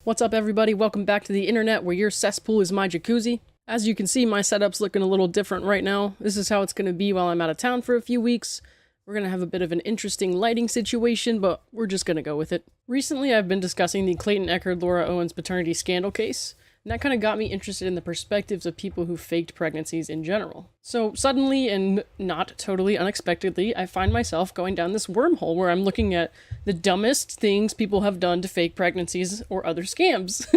What's up everybody, welcome back to the internet where your cesspool is my jacuzzi. As you can see, my setup's looking a little different right now. This is how it's going to be while I'm out of town for a few weeks. We're going to have a bit of an interesting lighting situation, but we're just going to go with it. Recently I've been discussing the Clayton Echard-Laura Owens paternity scandal case, and that kind of got me interested in the perspectives of people who faked pregnancies in general. So suddenly, and not totally unexpectedly, I find myself going down this wormhole where I'm looking at the dumbest things people have done to fake pregnancies or other scams.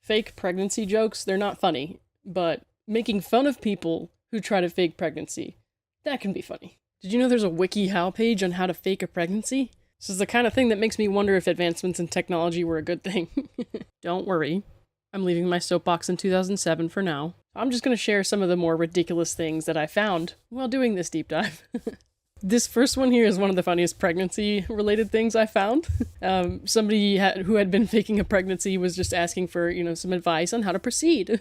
Fake pregnancy jokes, they're not funny, but making fun of people who try to fake pregnancy, that can be funny. Did you know there's a WikiHow page on how to fake a pregnancy? This is the kind of thing that makes me wonder if advancements in technology were a good thing. Don't worry. I'm leaving my soapbox in 2007 for now. I'm just going to share some of the more ridiculous things that I found while doing this deep dive. This first one here is one of the funniest pregnancy-related things I found. Somebody who had been faking a pregnancy was just asking for, some advice on how to proceed.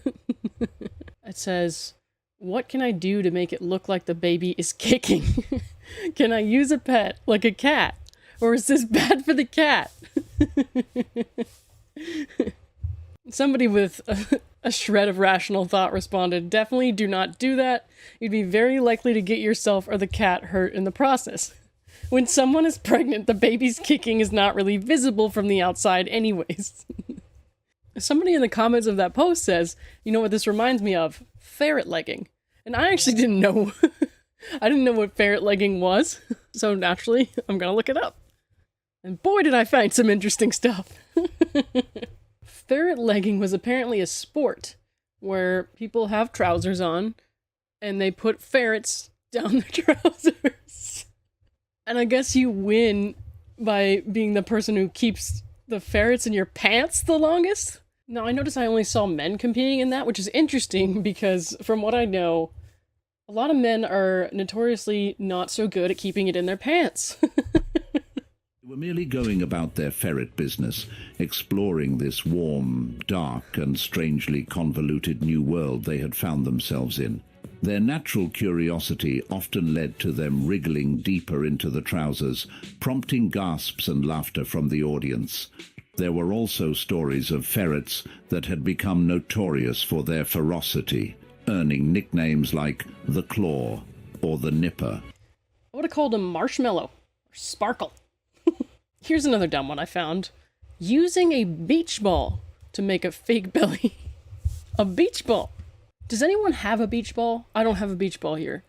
It says, "What can I do to make it look like the baby is kicking? Can I use a pet, like a cat? Or is this bad for the cat?" Somebody with a shred of rational thought responded, "Definitely do not do that. You'd be very likely to get yourself or the cat hurt in the process. When someone is pregnant, the baby's kicking is not really visible from the outside anyways." Somebody in the comments of that post says, "You know what this reminds me of? Ferret legging." And I actually didn't know. I didn't know what ferret legging was. So naturally, I'm gonna look it up. And boy, did I find some interesting stuff. Ferret legging was apparently a sport where people have trousers on and they put ferrets down their trousers. And I guess you win by being the person who keeps the ferrets in your pants the longest. Now, I noticed I only saw men competing in that, which is interesting because from what I know, a lot of men are notoriously not so good at keeping it in their pants. Were merely going about their ferret business, exploring this warm, dark, and strangely convoluted new world they had found themselves in. Their natural curiosity often led to them wriggling deeper into the trousers, prompting gasps and laughter from the audience. There were also stories of ferrets that had become notorious for their ferocity, earning nicknames like the Claw or the Nipper. I would have called him Marshmallow or Sparkle. Here's another dumb one I found. Using a beach ball to make a fake belly. A beach ball. Does anyone have a beach ball? I don't have a beach ball here.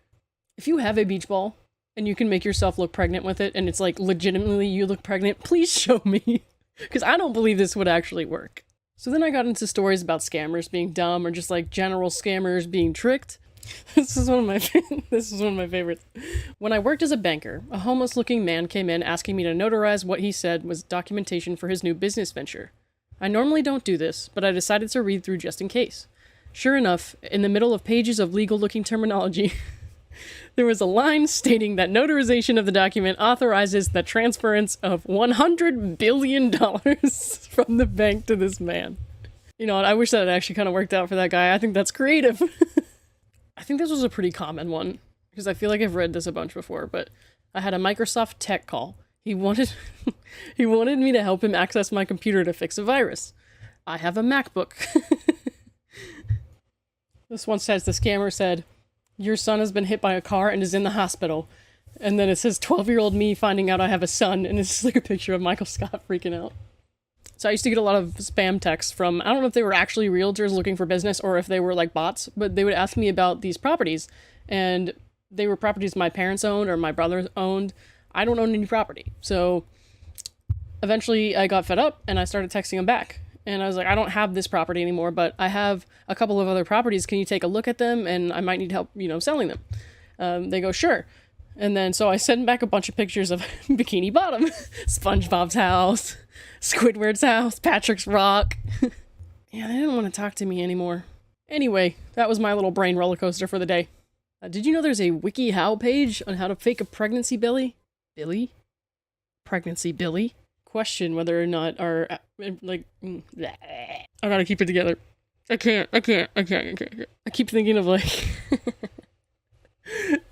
If you have a beach ball and you can make yourself look pregnant with it and it's like legitimately you look pregnant, please show me. Because I don't believe this would actually work. So then I got into stories about scammers being dumb or just like general scammers being tricked. This is one of my favorites. When I worked as a banker, a homeless-looking man came in asking me to notarize what he said was documentation for his new business venture. I normally don't do this, but I decided to read through just in case. Sure enough, in the middle of pages of legal-looking terminology, there was a line stating that notarization of the document authorizes the transference of $100 billion from the bank to this man. You know what, I wish that had actually kind of worked out for that guy. I think that's creative. I think this was a pretty common one, because I feel like I've read this a bunch before, but I had a Microsoft tech call. He wanted me to help him access my computer to fix a virus. I have a MacBook. This one says the scammer said, "Your son has been hit by a car and is in the hospital." And then it says 12-year-old me finding out I have a son, and it's just like a picture of Michael Scott freaking out. So I used to get a lot of spam texts from, I don't know if they were actually realtors looking for business or if they were like bots, but they would ask me about these properties, and they were properties my parents owned or my brother owned. I don't own any property. So eventually I got fed up and I started texting them back. And I was like, "I don't have this property anymore, but I have a couple of other properties. Can you take a look at them? And I might need help, selling them." They go, "Sure." And then so I sent back a bunch of pictures of Bikini Bottom, SpongeBob's house, Squidward's house, Patrick's Rock. Yeah, they didn't want to talk to me anymore. Anyway, that was my little brain roller coaster for the day. Did you know there's a WikiHow page on how to fake a pregnancy belly? Billy? Pregnancy Billy? Question whether or not our, I gotta keep it together. I can't. I keep thinking of like,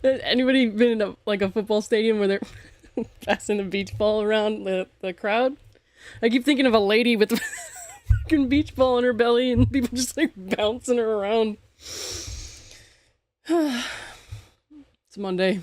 anybody been in a football stadium where they're passing a beach ball around the crowd? I keep thinking of a lady with fucking beach ball in her belly and people just like bouncing her around. It's Monday.